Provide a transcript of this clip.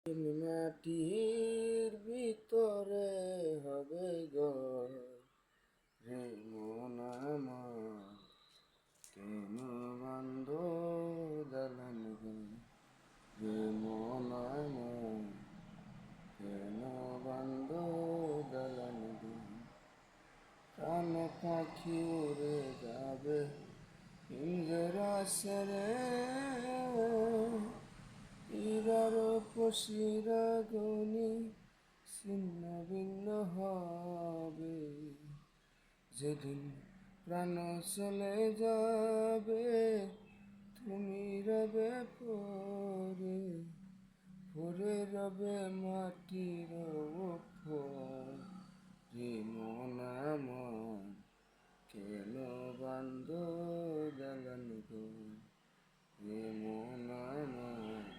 মাটির ভিতরে হবে ঘর রে মন আমার, কেন বন্ধ দালান ঘর রে মন আমার, কেন বন্ধ দালান ঘর। প্রাণ পাখি উড়ে যাবে পিঞ্জরা ছেড়ে, ইরার পশিরা গনি ছিন্ন ভিন্ন হবে। যেদিন প্রাণ চলে যাবে তুমি রবে পরে, পরে রবে মাটির উপর রে মন আমার, কেন বান্ধ দালান ঘর রে মন আমার।